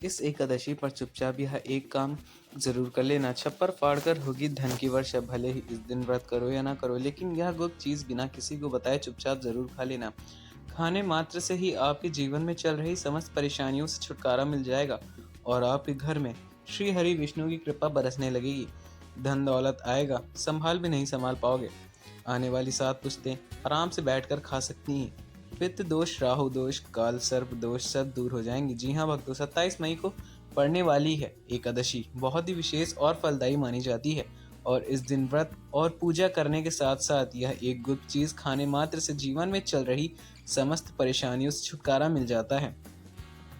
इस एकादशी पर चुपचाप यह एक काम जरूर कर लेना। छप्पर फाड़कर होगी धन की वर्षा। भले ही इस दिन व्रत करो या ना करो, लेकिन यह गुप्त चीज बिना किसी को बताए चुपचाप जरूर खा लेना। खाने मात्र से ही आपके जीवन में चल रही समस्त परेशानियों से छुटकारा मिल जाएगा और आपके घर में श्री हरि विष्णु की कृपा बरसने लगेगी। धन दौलत आएगा, संभाल भी नहीं संभाल पाओगे। आने वाली 7 पुश्तें आराम से बैठकर खा सकती हैं। पित्त दोष, राहु दोष, काल सर्प दोष सब दूर हो जाएंगे। जी हाँ भक्तों, 27 मई को पड़ने वाली है एकादशी बहुत ही विशेष और फलदायी मानी जाती है। और इस दिन व्रत और पूजा करने के साथ साथ यह एक गुप्त चीज खाने मात्र से जीवन में चल रही समस्त परेशानियों से छुटकारा मिल जाता है।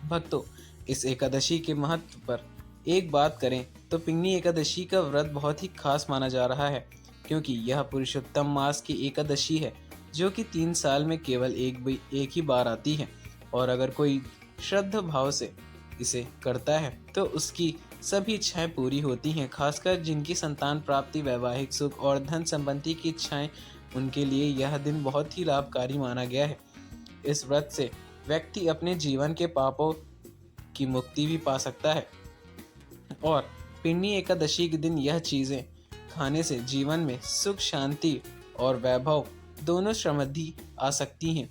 भक्तों, इस एकादशी के महत्व पर एक बात करें तो पिंगली एकादशी का व्रत बहुत ही खास माना जा रहा है, क्योंकि यह पुरुषोत्तम मास की एकादशी है जो कि 3 साल में केवल एक ही बार आती है। और अगर कोई श्रद्धा भाव से इसे करता है तो उसकी सभी इच्छाएं पूरी होती हैं, खासकर जिनकी संतान प्राप्ति, वैवाहिक सुख और धन संबंधी की इच्छाएं, उनके लिए यह दिन बहुत ही लाभकारी माना गया है। इस व्रत से व्यक्ति अपने जीवन के पापों की मुक्ति भी पा सकता है और पिंडी एकादशी के दिन यह चीजें खाने से जीवन में सुख, शांति और वैभव दोनों समृद्धि आ सकती हैं।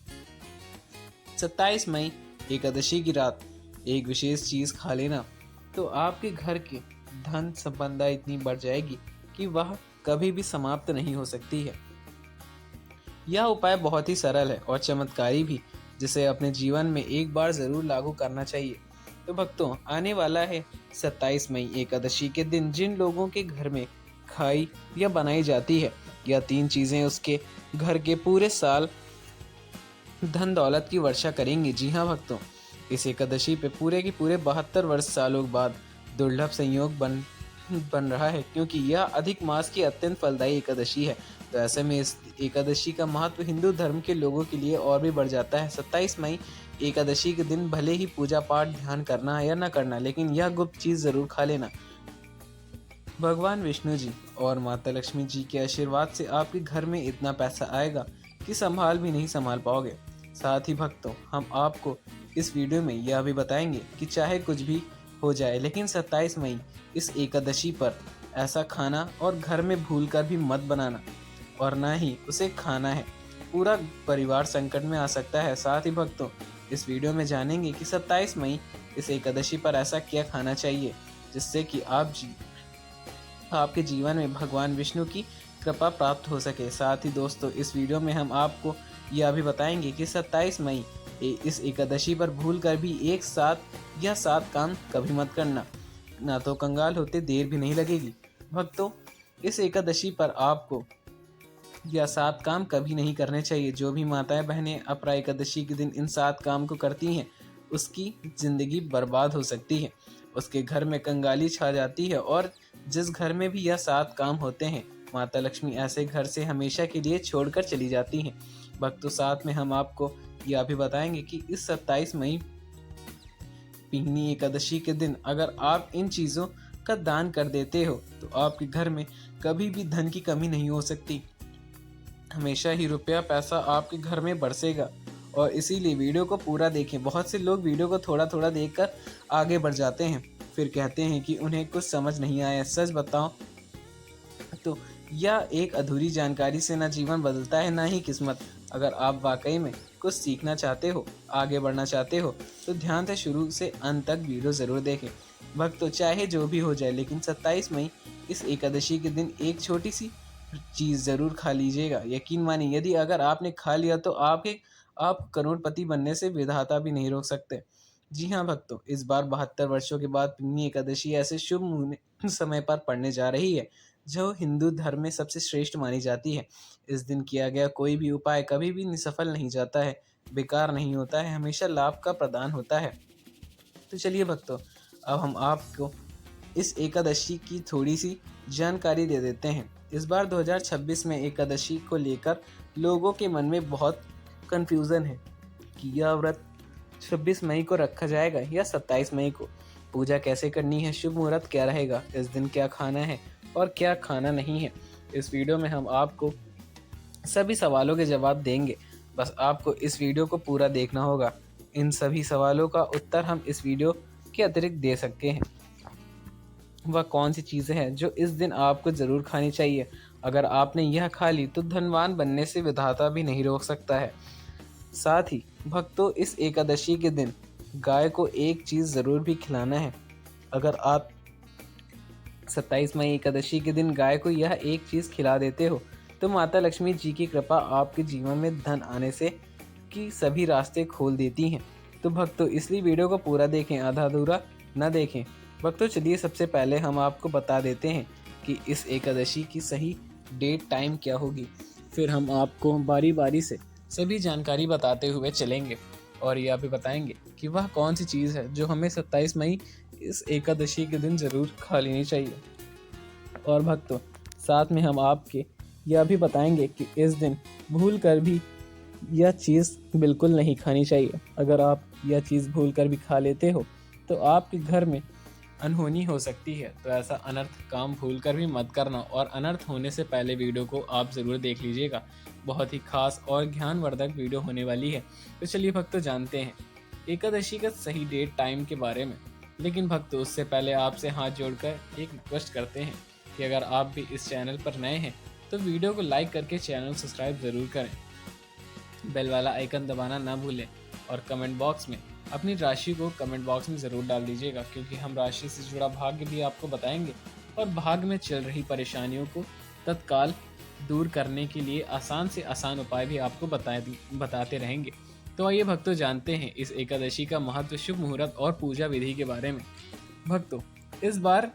27 मई एकादशी की रात एक विशेष चीज खा लेना तो आपके घर की धन संपदा इतनी बढ़ जाएगी कि वह कभी भी समाप्त नहीं हो सकती है। यह उपाय बहुत ही सरल है और चमत्कारी भी, जिसे अपने जीवन में एक बार जरूर लागू करना चाहिए। तो भक्तों, आने वाला है 27 मई एकादशी के दिन जिन लोगों के घर में खाई या बनाई जाती है यह 3 चीजें उसके घर के पूरे साल धन दौलत की वर्षा करेंगी। जी हाँ भक्तों, इस एकादशी पे पूरे के पूरे 72 वर्ष सालों बाद दुर्लभ संयोग बन रहा है, क्योंकि यह अधिक मास की अत्यंत फलदायी एकादशी है। तो ऐसे में इस एकादशी का महत्व हिंदू धर्म के लोगों के लिए और भी बढ़ जाता है। 27 मई एकादशी के दिन भले ही पूजा पाठ ध्यान करना है या न करना, लेकिन यह गुप्त चीज जरूर खा लेना। भगवान विष्णु जी और माता लक्ष्मी जी के आशीर्वाद से आपके घर में इतना पैसा आएगा कि संभाल भी नहीं संभाल पाओगे। साथ ही भक्तों, हम आपको इस वीडियो में यह भी बताएंगे कि चाहे कुछ भी हो जाए, लेकिन 27 मई इस एकादशी पर ऐसा खाना और घर में भूलकर भी मत बनाना और ना ही उसे खाना है। पूरा परिवार संकट में आ सकता है। साथ ही भक्तों, इस वीडियो में जानेंगे कि 27 मई इस एकादशी पर ऐसा क्या खाना चाहिए जिससे कि आपके जीवन में भगवान विष्णु की कृपा प्राप्त हो सके। साथ ही दोस्तों, इस वीडियो में हम आपको यह भी बताएंगे कि 27 मई इस एकादशी पर भूल कर भी एक साथ यह 7 काम कभी मत करना, ना तो कंगाल होते देर भी नहीं लगेगी। भक्तों, इस एकादशी पर आपको यह 7 काम कभी नहीं करने चाहिए। जो भी माताएं बहनें अपरा एकादशी के दिन इन 7 काम को करती हैं उसकी जिंदगी बर्बाद हो सकती है, उसके घर में कंगाली छा जाती है और जिस घर में भी यह 7 काम होते हैं माता लक्ष्मी ऐसे घर से हमेशा के लिए छोड़कर चली जाती हैं। भक्तों, साथ में हम आपको यह भी बताएंगे कि इस 27 मई पिंगली एकादशी के दिन अगर आप इन चीज़ों का दान कर देते हो तो आपके घर में कभी भी धन की कमी नहीं हो सकती। हमेशा ही रुपया पैसा आपके घर में बरसेगा। और इसीलिए वीडियो को पूरा देखें। बहुत से लोग वीडियो को थोड़ा थोड़ा देखकर आगे बढ़ जाते हैं, फिर कहते हैं कि उन्हें कुछ समझ नहीं आया। सच बताओ तो यह एक अधूरी जानकारी से ना जीवन बदलता है ना ही किस्मत। अगर आप वाकई में कुछ सीखना चाहते हो, आगे बढ़ना चाहते हो, तो ध्यान से शुरू से अंत तक वीडियो ज़रूर देखें। भक्तों, चाहे जो भी हो जाए, लेकिन 27 मई इस एकादशी के दिन एक छोटी सी चीज़ ज़रूर खा लीजिएगा। यकीन मानिए, यदि अगर आपने खा लिया तो आप करोड़पति बनने से विधाता भी नहीं रोक सकते। जी हाँ भक्तों, इस बार 72 वर्षों के बाद पिंगली एकादशी ऐसे शुभ समय पर पड़ने जा रही है जो हिंदू धर्म में सबसे श्रेष्ठ मानी जाती है। इस दिन किया गया कोई भी उपाय कभी भी निसफल नहीं जाता है, बेकार नहीं होता है, हमेशा लाभ का प्रदान होता है। तो चलिए भक्तों, अब हम आपको इस एकादशी की थोड़ी सी जानकारी दे देते हैं। इस बार 2026 में एकादशी को लेकर लोगों के मन में बहुत कन्फ्यूज़न है कि यह व्रत 26 मई को रखा जाएगा या 27 मई को। पूजा कैसे करनी है, शुभ मुहूर्त क्या रहेगा, इस दिन क्या खाना है और क्या खाना नहीं है। इस वीडियो में हम आपको सभी सवालों के जवाब देंगे। बस आपको इस वीडियो को पूरा देखना होगा। इन सभी सवालों का उत्तर हम इस वीडियो के अतिरिक्त दे सकते हैं। वह कौन सी चीज़ें हैं जो इस दिन आपको ज़रूर खानी चाहिए? अगर आपने यह खा ली तो धनवान बनने से विधाता भी नहीं रोक सकता है। साथ ही भक्तों, इस एकादशी के दिन गाय को एक चीज़ ज़रूर भी खिलाना है। अगर आप 27 मई एकादशी के दिन गाय को यह एक चीज़ खिला देते हो तो माता लक्ष्मी जी की कृपा आपके जीवन में धन आने से की सभी रास्ते खोल देती हैं। तो भक्तों, इसलिए वीडियो को पूरा देखें, आधा अधूरा न देखें। भक्तों, चलिए सबसे पहले हम आपको बता देते हैं कि इस एकादशी की सही डेट टाइम क्या होगी। फिर हम आपको बारी बारी से सभी जानकारी बताते हुए चलेंगे और यह भी बताएंगे कि वह कौन सी चीज़ है जो हमें 27 मई इस एकादशी के दिन ज़रूर खा लेनी चाहिए। और भक्तों, साथ में हम आपके यह भी बताएंगे कि इस दिन भूल कर भी यह चीज़ बिल्कुल नहीं खानी चाहिए। अगर आप यह चीज़ भूल कर भी खा लेते हो तो आपके घर में अनहोनी हो सकती है। तो ऐसा अनर्थ काम भूल कर भी मत करना और अनर्थ होने से पहले वीडियो को आप ज़रूर देख लीजिएगा। बहुत ही खास और ज्ञानवर्धक वीडियो होने वाली है। तो चलिए भक्तों, जानते हैं एकादशी का सही डेट टाइम के बारे में। लेकिन भक्तों, उससे पहले आपसे हाथ जोड़कर एक रिक्वेस्ट करते हैं कि अगर आप भी इस चैनल पर नए हैं तो वीडियो को लाइक करके चैनल सब्सक्राइब ज़रूर करें, बेल वाला आइकन दबाना ना भूलें और कमेंट बॉक्स में अपनी राशि को कमेंट बॉक्स में ज़रूर डाल दीजिएगा, क्योंकि हम राशि से जुड़ा भाग्य भी आपको बताएंगे और भाग्य में चल रही परेशानियों को तत्काल दूर करने के लिए आसान से आसान उपाय भी आपको बताते रहेंगे। तो आइए भक्तों, जानते हैं इस एकादशी का महत्व, शुभ मुहूर्त और पूजा विधि के बारे में। भक्तों, इस बार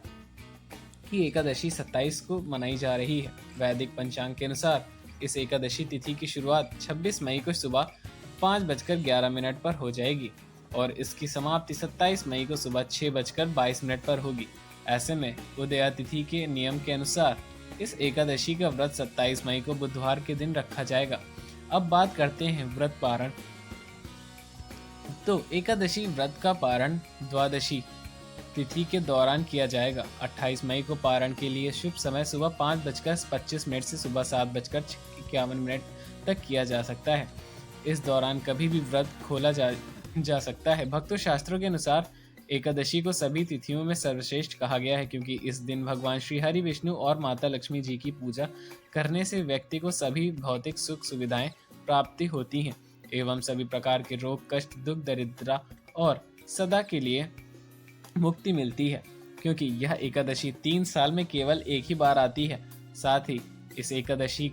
की एकादशी 27 को मनाई जा रही है। वैदिक पंचांग के अनुसार इस एकादशी तिथि की शुरुआत 26 मई को सुबह 5:11 पर हो जाएगी और इसकी समाप्ति 27 मई को सुबह 6:22 पर होगी। ऐसे में उदया तिथि के नियम के अनुसार इस एकादशी का व्रत 27 मई को बुधवार के दिन रखा जाएगा। अब बात करते हैं व्रत पारण। तो एकादशी व्रत का पारण द्वादशी तिथि के दौरान किया जाएगा। 28 मई को पारण के लिए शुभ समय सुबह 5:25 से सुबह 7:51 तक किया जा सकता है। इस दौरान कभी भी व्रत खोला जा सकता है। भक्तों, शास्त्रों के अनुसार एकादशी को सभी तिथियों में सर्वश्रेष्ठ कहा गया है, क्योंकि इस दिन भगवान श्री हरि विष्णु और माता लक्ष्मी जी की पूजा करने से व्यक्ति को सभी भौतिक सुख सुविधाएं प्राप्ति होती हैं एवं सभी प्रकार के रोग, कष्ट, दुख, दरिद्रता और सदा के लिए मुक्ति मिलती है, क्योंकि यह एकादशी 3 साल में केवल एक ही बार आती है। साथ ही इस एकादशी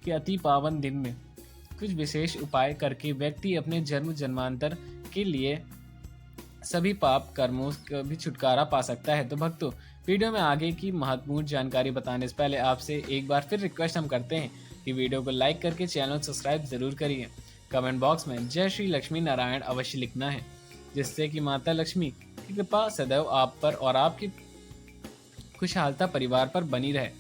के अति पावन दिन में कुछ विशेष उपाय करके व्यक्ति अपने जन्म जन्मांतर के लिए सभी पाप कर्मों का भी छुटकारा पा सकता है। तो भक्तों, वीडियो में आगे की महत्वपूर्ण जानकारी बताने से पहले आपसे एक बार फिर रिक्वेस्ट हम करते हैं कि वीडियो को लाइक करके चैनल सब्सक्राइब जरूर करिए। कमेंट बॉक्स में जय श्री लक्ष्मी नारायण अवश्य लिखना है, जिससे कि माता लक्ष्मी की कृपा सदैव आप पर और आपकी खुशहालता परिवार पर बनी रहे।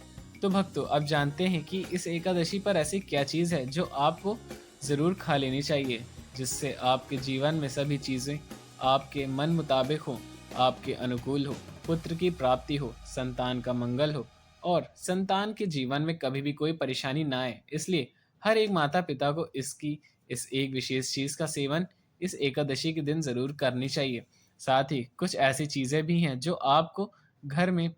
तो भक्तों, अब जानते हैं कि इस एकादशी पर ऐसी क्या चीज़ है जो आपको ज़रूर खा लेनी चाहिए, जिससे आपके जीवन में सभी चीज़ें आपके मन मुताबिक हो, आपके अनुकूल हो, पुत्र की प्राप्ति हो, संतान का मंगल हो और संतान के जीवन में कभी भी कोई परेशानी ना आए। इसलिए हर एक माता पिता को इस एक विशेष चीज़ का सेवन इस एकादशी के दिन ज़रूर करनी चाहिए। साथ ही कुछ ऐसी चीज़ें भी हैं जो आपको घर में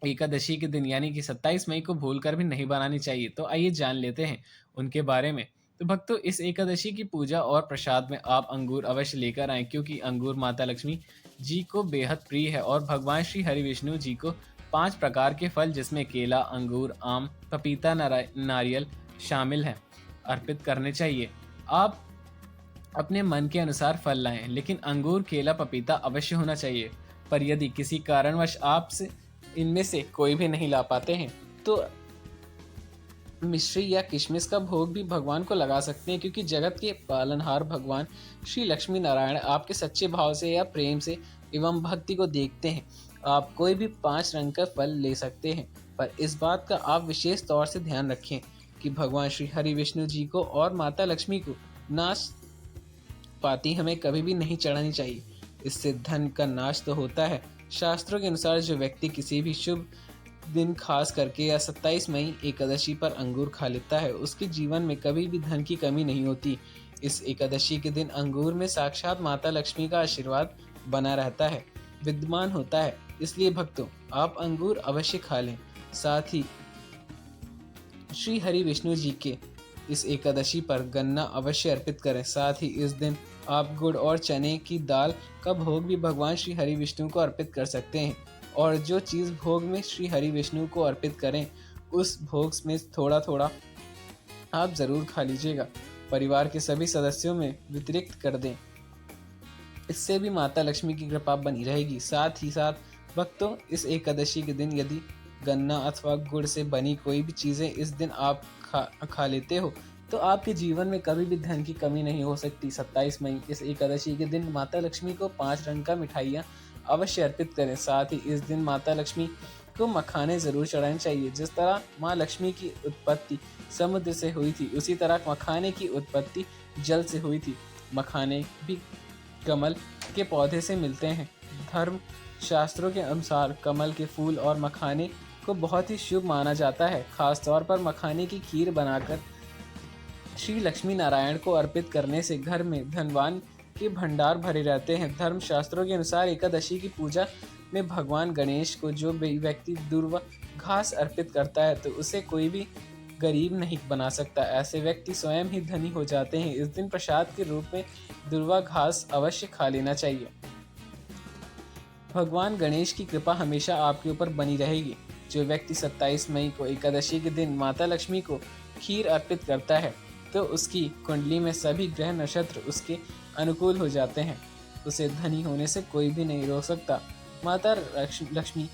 एकादशी के दिन यानी कि 27 मई को भूलकर भी नहीं बनानी चाहिए। तो आइए जान लेते हैं उनके बारे में। तो भक्तों, इस एकादशी की पूजा और प्रसाद में आप अंगूर अवश्य लेकर आएं, क्योंकि अंगूर माता लक्ष्मी जी को बेहद प्रिय है और भगवान श्री हरि विष्णु जी को 5 प्रकार के फल, जिसमें केला, अंगूर, आम, पपीता, नारियल शामिल हैं, अर्पित करने चाहिए। आप अपने मन के अनुसार फल लाएं, लेकिन अंगूर, केला, पपीता अवश्य होना चाहिए। पर यदि किसी कारणवश आपसे इनमें से कोई भी नहीं ला पाते हैं तो मिश्री या किशमिश का भोग भी भगवान को लगा सकते हैं, क्योंकि जगत के पालनहार भगवान श्री लक्ष्मी नारायण आपके सच्चे भाव से या प्रेम से एवं भक्ति को देखते हैं। आप कोई भी 5 रंग का फल ले सकते हैं, पर इस बात का आप विशेष तौर से ध्यान रखें कि भगवान श्री हरि विष्णु जी को और माता लक्ष्मी को नाश पाती हमें कभी भी नहीं चढ़ानी चाहिए। इससे धन का नाश तो होता है। शास्त्रों के अनुसार जो व्यक्ति किसी भी शुभ दिन खास करके या 27 मई एकादशी पर अंगूर खा लेता है, उसके जीवन में कभी भी धन की कमी नहीं होती। इस एकादशी के दिन अंगूर में साक्षात माता लक्ष्मी का आशीर्वाद बना रहता है, विद्यमान होता है। इसलिए भक्तों, आप अंगूर अवश्य खा लें। साथ ही श्री हरि विष्णु जी के इस एकादशी पर गन्ना अवश्य अर्पित करें। साथ ही इस दिन आप गुड़ और चने की दाल का भोग भी भगवान श्री हरि विष्णु को अर्पित कर सकते हैं। और जो चीज़ भोग में श्री हरि विष्णु को अर्पित करें, उस भोग में थोड़ा थोड़ा आप ज़रूर खा लीजिएगा। परिवार के सभी सदस्यों में वितरित कर दें। इससे भी माता लक्ष्मी की कृपा बनी रहेगी। साथ ही साथ भक्तों, इस एकादशी के दिन यदि गन्ना अथवा गुड़ से बनी कोई भी चीज़ें इस दिन आप खा लेते हो, तो आपके जीवन में कभी भी धन की कमी नहीं हो सकती। 27 मई इस एकादशी के दिन माता लक्ष्मी को 5 रंग का मिठाइयाँ अवश्य अर्पित करें। साथ ही इस दिन माता लक्ष्मी को मखाने ज़रूर चढ़ाने चाहिए। जिस तरह माँ लक्ष्मी की उत्पत्ति समुद्र से हुई थी, उसी तरह मखाने की उत्पत्ति जल से हुई थी। मखाने भी कमल के पौधे से मिलते हैं। धर्म शास्त्रों के अनुसार कमल के फूल और मखाने को बहुत ही शुभ माना जाता है। खास तौर पर मखाने की खीर बनाकर श्री लक्ष्मी नारायण को अर्पित करने से घर में धनवान के भंडार भरे रहते हैं। धर्म शास्त्रों के अनुसार एकादशी की पूजा में भगवान गणेश को जो व्यक्ति दुर्वा घास अर्पित करता है, तो उसे कोई भी गरीब नहीं बना सकता। ऐसे व्यक्ति स्वयं ही धनी हो जाते हैं। इस दिन प्रसाद के रूप में दुर्वा घास अवश्य खा लेना चाहिए। भगवान गणेश की कृपा हमेशा आपके ऊपर बनी रहेगी। जो व्यक्ति 27 मई को एकादशी के दिन माता लक्ष्मी को खीर अर्पित करता है, तो उसकी कुंडली में सभी ग्रह नक्षत्र उसके अनुकूल हो जाते हैं। उसे धनी होने से कोई भी नहीं रोक सकता। माता लक्ष्मी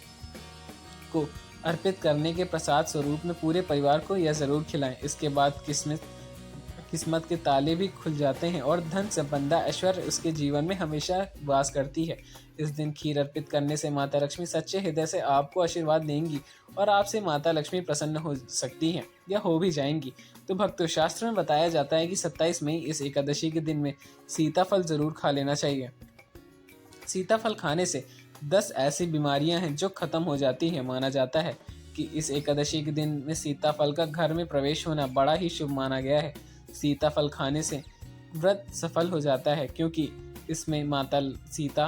को अर्पित करने के प्रसाद स्वरूप में पूरे परिवार को यह ज़रूर खिलाएं। इसके बाद किस्मत के ताले भी खुल जाते हैं और धन संपदा ऐश्वर्य उसके जीवन में हमेशा वास करती है। इस दिन खीर अर्पित करने से माता लक्ष्मी सच्चे हृदय से आपको आशीर्वाद देंगी और आपसे माता लक्ष्मी प्रसन्न हो सकती हैं या हो भी जाएंगी। तो भक्तों, शास्त्र में बताया जाता है कि 27 मई इस एकादशी के दिन में सीताफल जरूर खा लेना चाहिए। सीताफल खाने से 10 ऐसी बीमारियां हैं जो खत्म हो जाती हैं। माना जाता है कि इस एकादशी के दिन में सीताफल का घर में प्रवेश होना बड़ा ही शुभ माना गया है। सीताफल खाने से व्रत सफल हो जाता है, क्योंकि इसमें माता सीता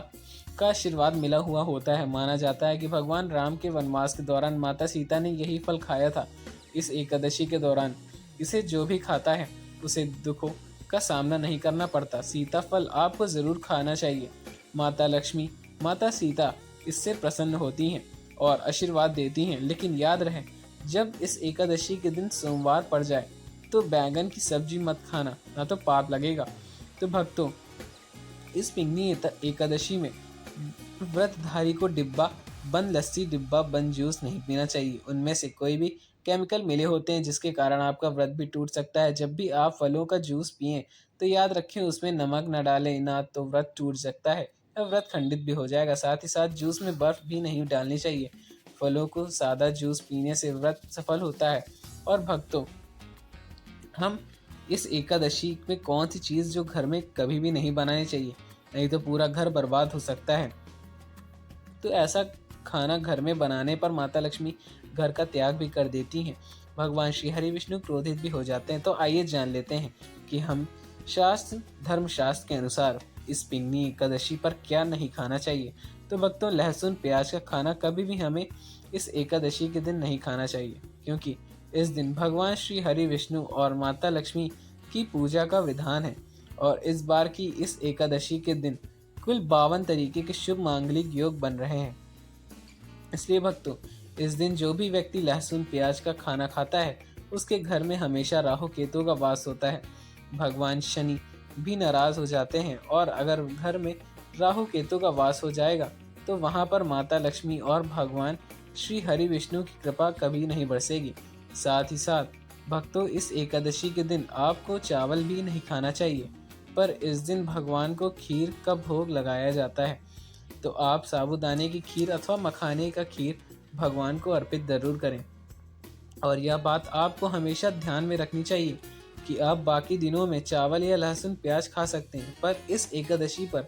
का आशीर्वाद मिला हुआ होता है। माना जाता है कि भगवान राम के वनवास के दौरान माता सीता ने यही फल खाया था। इस एकादशी के दौरान इसे जो भी खाता है उसे दुखों का सामना नहीं करना पड़ता। सीताफल आपको ज़रूर खाना चाहिए। माता लक्ष्मी, माता सीता इससे प्रसन्न होती हैं और आशीर्वाद देती हैं। लेकिन याद रहे, जब इस एकादशी के दिन सोमवार पड़ जाए तो बैंगन की सब्जी मत खाना, ना तो पाप लगेगा। तो भक्तों, इस पिंगनी एकादशी में व्रतधारी को डिब्बा बंद लस्सी, डिब्बा बंद जूस नहीं पीना चाहिए। उनमें से कोई भी केमिकल मिले होते हैं जिसके कारण आपका व्रत भी टूट सकता है। जब भी आप फलों का जूस पिएं तो याद रखें उसमें नमक न डालें, ना तो व्रत टूट सकता है या व्रत खंडित भी हो जाएगा। साथ ही साथ जूस में बर्फ भी नहीं डालनी चाहिए। फलों को सादा जूस पीने से व्रत सफल होता है। और भक्तों, हम इस एकादशी में कौन सी चीज़ जो घर में कभी भी नहीं बनानी चाहिए, नहीं तो पूरा घर बर्बाद हो सकता है। तो ऐसा खाना घर में बनाने पर माता लक्ष्मी घर का त्याग भी कर देती हैं। भगवान श्री हरि विष्णु क्रोधित भी हो जाते हैं। तो आइए जान लेते हैं कि हम धर्मशास्त्र के अनुसार इस पिंगनी एकादशी पर क्या नहीं खाना चाहिए। तो भक्तों, लहसुन प्याज का खाना कभी भी हमें इस एकादशी के दिन नहीं खाना चाहिए, क्योंकि इस दिन भगवान श्री हरि विष्णु और माता लक्ष्मी की पूजा का विधान है। और इस बार की इस एकादशी के दिन कुल 52 तरीके के शुभ मांगलिक योग बन रहे हैं। इसलिए भक्तों, इस दिन जो भी व्यक्ति लहसुन प्याज का खाना खाता है उसके घर में हमेशा राहु केतु का वास होता है। भगवान शनि भी नाराज हो जाते हैं और अगर घर में राहु केतु का वास हो जाएगा तो वहाँ पर माता लक्ष्मी और भगवान श्री हरि विष्णु की कृपा कभी नहीं बरसेगी। साथ ही साथ भक्तों, इस एकादशी के दिन आपको चावल भी नहीं खाना चाहिए, पर इस दिन भगवान को खीर का भोग लगाया जाता है। तो आप साबूदाने की खीर अथवा मखाने का खीर भगवान को अर्पित जरूर करें। और यह बात आपको हमेशा ध्यान में रखनी चाहिए कि आप बाकी दिनों में चावल या लहसुन प्याज खा सकते हैं, पर इस एकादशी पर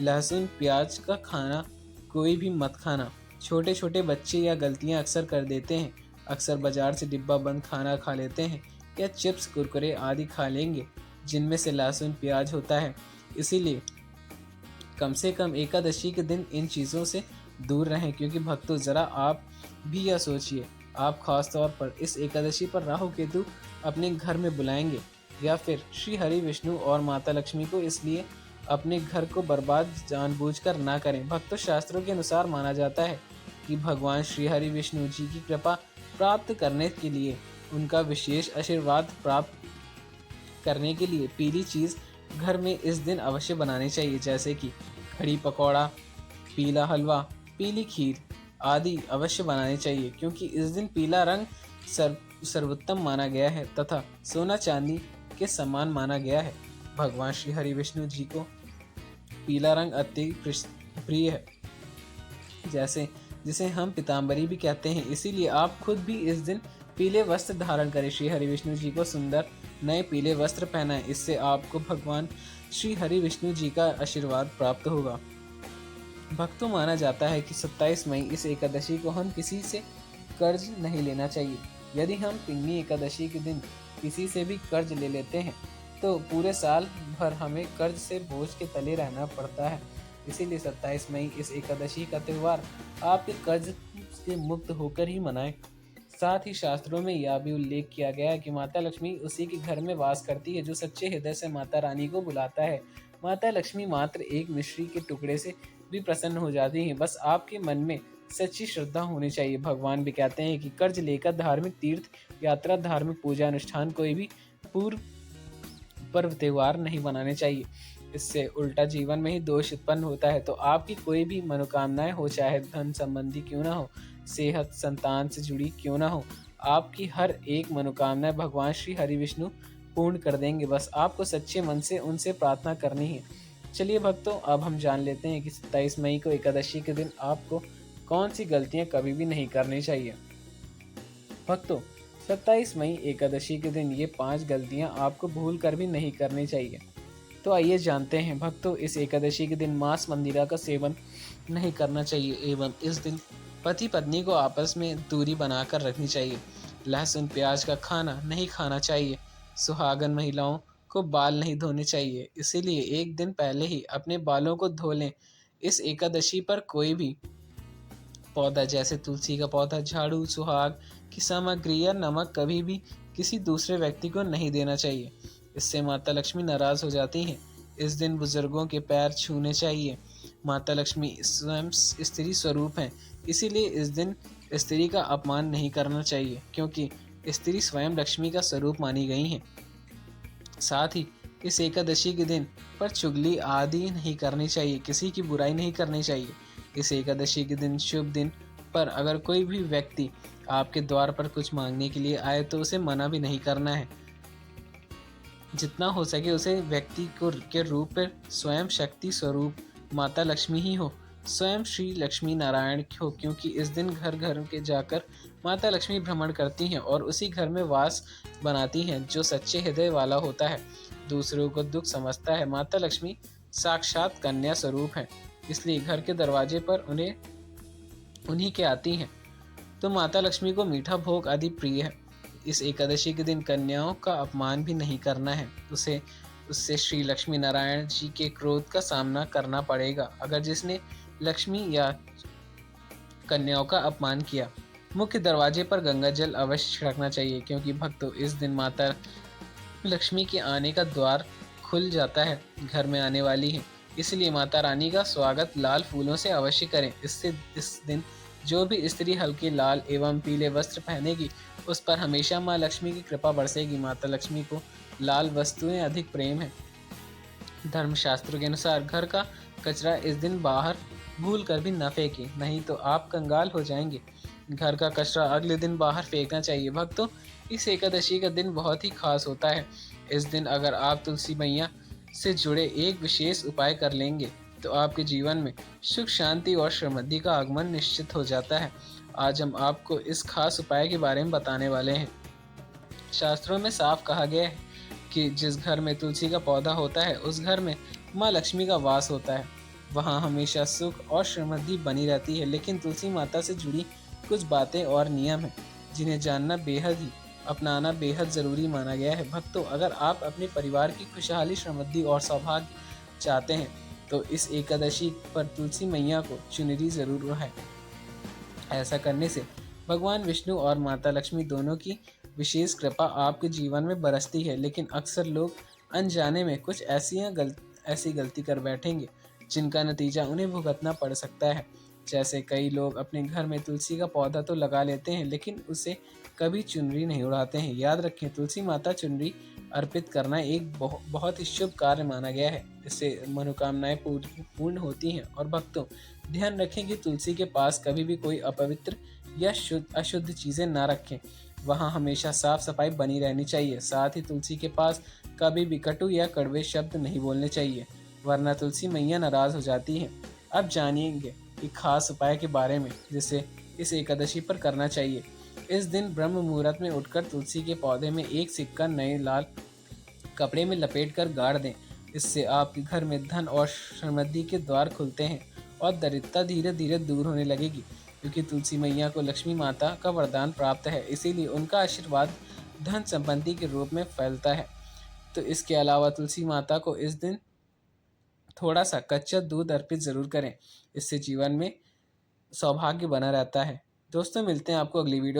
लहसुन प्याज का खाना कोई भी मत खाना। छोटे छोटे बच्चे यह गलतियां अक्सर कर देते हैं। अक्सर बाजार से डिब्बा बंद खाना खा लेते हैं या चिप्स कुरकुरे आदि खा लेंगे जिनमें से लहसुन प्याज होता है। इसीलिए कम से कम एकादशी के दिन इन चीज़ों से दूर रहें, क्योंकि भक्तों ज़रा आप भी यह सोचिए, आप खास तौर पर इस एकादशी पर राहु केतु अपने घर में बुलाएंगे या फिर श्री हरि विष्णु और माता लक्ष्मी को, इसलिए अपने घर को बर्बाद जानबूझकर ना करें। भक्तों, शास्त्रों के अनुसार माना जाता है कि भगवान श्री हरि विष्णु जी की कृपा प्राप्त करने के लिए, उनका विशेष आशीर्वाद प्राप्त करने के लिए पीली चीज़ घर में इस दिन अवश्य बनानी चाहिए, जैसे कि कढ़ी पकौड़ा, पीला हलवा, पीली खीर आदि अवश्य बनानी चाहिए, क्योंकि इस दिन पीला रंग सर्वोत्तम माना गया है तथा सोना चांदी के समान माना गया है। भगवान श्री हरि विष्णु जी को पीला रंग अति प्रिय है, जैसे जिसे हम पीताम्बरी भी कहते हैं। इसीलिए आप खुद भी इस दिन पीले वस्त्र धारण करें, श्री हरि विष्णु जी को सुंदर नए पीले वस्त्र पहनाएं। इससे आपको भगवान श्री हरि विष्णु जी का आशीर्वाद प्राप्त होगा। भक्तों, माना जाता है कि 27 मई इस एकादशी को हम किसी से कर्ज नहीं लेना चाहिए। यदि हम पिंगली एकादशी के दिन किसी से भी कर्ज ले लेते हैं तो पूरे साल भर हमें कर्ज से बोझ के तले रहना पड़ता है। इसीलिए 27 मई इस एकादशी का त्यौहार आप कर्ज से मुक्त होकर ही मनाएं। साथ ही शास्त्रों में यह भी उल्लेख किया गया है कि माता लक्ष्मी उसी के घर में वास करती है जो सच्चे हृदय से माता रानी को बुलाता है। माता लक्ष्मी मात्र एक मिश्री के टुकड़े से भी प्रसन्न हो जाती हैं, बस आपके मन में सच्ची श्रद्धा होनी चाहिए। भगवान भी कहते हैं कि कर्ज लेकर धार्मिक तीर्थ यात्रा, धार्मिक पूजा अनुष्ठान कोई भी पूर्व पर्व त्योहार नहीं बनाने चाहिए। इससे उल्टा जीवन में ही दोष उत्पन्न होता है। तो आपकी कोई भी मनोकामनाएं हो, चाहे धन संबंधी क्यों ना हो, सेहत, संतान से जुड़ी क्यों ना हो, आपकी हर एक मनोकामना भगवान श्री हरि विष्णु पूर्ण कर देंगे। बस आपको सच्चे मन से उनसे प्रार्थना करनी है। चलिए भक्तों, अब हम जान लेते हैं कि 27 मई को एकादशी के दिन आपको कौन सी गलतियां कभी भी नहीं करनी चाहिए। भक्तों, 27 मई एकादशी के दिन ये 5 गलतियां आपको भूल कर भी नहीं करनी चाहिए। तो आइए जानते हैं। भक्तों, इस एकादशी के दिन मांस मंदिरा का सेवन नहीं करना चाहिए एवं इस दिन पति पत्नी को आपस में दूरी बनाकर रखनी चाहिए। लहसुन प्याज का खाना नहीं खाना चाहिए। सुहागन महिलाओं को बाल नहीं धोने चाहिए, इसीलिए एक दिन पहले ही अपने बालों को धो लें। इस एकादशी पर कोई भी पौधा जैसे तुलसी का पौधा, झाड़ू, सुहाग की सामग्री या नमक कभी भी किसी दूसरे व्यक्ति को नहीं देना चाहिए। इससे माता लक्ष्मी नाराज हो जाती हैं। इस दिन बुजुर्गों के पैर छूने चाहिए। माता लक्ष्मी स्वयं स्त्री स्वरूप हैं, इसीलिए इस दिन स्त्री का अपमान नहीं करना चाहिए, क्योंकि स्त्री स्वयं लक्ष्मी का स्वरूप मानी गई हैं। साथ ही इस एकादशी के दिन पर चुगली आदि नहीं करनी चाहिए, किसी की बुराई नहीं करनी चाहिए। इस एकादशी के दिन, शुभ दिन पर अगर कोई भी व्यक्ति आपके द्वार पर कुछ मांगने के लिए आए तो उसे मना भी नहीं करना है। जितना हो सके उसे व्यक्ति को के रूप में स्वयं शक्ति स्वरूप माता लक्ष्मी ही हो, स्वयं श्री लक्ष्मी नारायण हो, क्योंकि इस दिन घर घर के जाकर माता लक्ष्मी भ्रमण करती हैं और उसी घर में वास बनाती हैं। जो सच्चे हृदय वाला होता है, दूसरों को दुख समझता है। माता लक्ष्मी साक्षात कन्या स्वरूप है, इसलिए घर के दरवाजे पर उन्हीं के आती हैं। तो माता लक्ष्मी को मीठा भोग आदि प्रिय है। इस एकादशी के दिन कन्याओं का अपमान भी नहीं करना है, उससे श्री लक्ष्मी नारायण जी के क्रोध का सामना करना पड़ेगा अगर जिसने लक्ष्मी या कन्याओं का अपमान किया। मुख्य दरवाजे पर गंगा जल अवश्य छिड़कना चाहिए, क्योंकि भक्तों, इस दिन माता लक्ष्मी के आने का द्वार खुल जाता है, घर में आने वाली है। इसलिए माता रानी का स्वागत लाल फूलों से अवश्य करें। इससे इस दिन जो भी स्त्री हल्के लाल एवं पीले वस्त्र पहनेगी उस पर हमेशा माँ लक्ष्मी की कृपा बरसेगी। माता लक्ष्मी को लाल वस्तुएं अधिक प्रेम है। धर्मशास्त्रों के अनुसार घर का कचरा इस दिन बाहर भूल कर भी न फेंकें, नहीं तो आप कंगाल हो जाएंगे। घर का कचरा अगले दिन बाहर फेंकना चाहिए। भक्तों, इस एकादशी का दिन बहुत ही खास होता है। इस दिन अगर आप तुलसी मैया से जुड़े एक विशेष उपाय कर लेंगे तो आपके जीवन में सुख, शांति और समृद्धि का आगमन निश्चित हो जाता है। आज हम आपको इस खास उपाय के बारे में बताने वाले हैं। शास्त्रों में साफ कहा गया है कि जिस घर में तुलसी का पौधा होता है उस घर में माँ लक्ष्मी का वास होता है, वहाँ हमेशा सुख और समृद्धि बनी रहती है। लेकिन तुलसी माता से जुड़ी कुछ बातें और नियम हैं जिन्हें जानना बेहद ही अपनाना बेहद ज़रूरी माना गया है। भक्तों, अगर आप अपने परिवार की खुशहाली, समृद्धि और सौभाग्य चाहते हैं तो इस एकादशी पर तुलसी मैया को चुनरी ज़रूर ओढ़ाएं। ऐसा करने से भगवान विष्णु और माता लक्ष्मी दोनों की विशेष कृपा आपके जीवन में बरसती है। लेकिन अक्सर लोग अनजाने में कुछ ऐसी गलती कर बैठेंगे जिनका नतीजा उन्हें भुगतना पड़ सकता है। जैसे कई लोग अपने घर में तुलसी का पौधा तो लगा लेते हैं लेकिन उसे कभी चुनरी नहीं उड़ाते हैं। याद रखें, तुलसी माता चुनरी अर्पित करना एक बहुत ही शुभ कार्य माना गया है। इससे मनोकामनाएं पूर्ण होती हैं। और भक्तों, ध्यान रखें कि तुलसी के पास कभी भी कोई अपवित्र या अशुद्ध चीज़ें ना रखें। वहाँ हमेशा साफ सफाई बनी रहनी चाहिए। साथ ही तुलसी के पास कभी भी कटु या कड़वे शब्द नहीं बोलने चाहिए, वरना तुलसी मैया नाराज हो जाती हैं। अब जानिएंगे कि खास उपाय के बारे में जिसे इस एकादशी पर करना चाहिए। इस दिन ब्रह्म मुहूर्त में उठकर तुलसी के पौधे में एक सिक्का नए लाल कपड़े में लपेट कर गाड़ दें। इससे आपके घर में धन और समृद्धि के द्वार खुलते हैं और दरिद्रता धीरे धीरे दूर होने लगेगी। क्योंकि तुलसी मैया को लक्ष्मी माता का वरदान प्राप्त है, इसीलिए उनका आशीर्वाद धन संपत्ति के रूप में फैलता है। तो इसके अलावा तुलसी माता को इस दिन थोड़ा सा कच्चा दूध अर्पित जरूर करें। इससे जीवन में सौभाग्य बना रहता है। दोस्तों, मिलते हैं आपको अगली वीडियो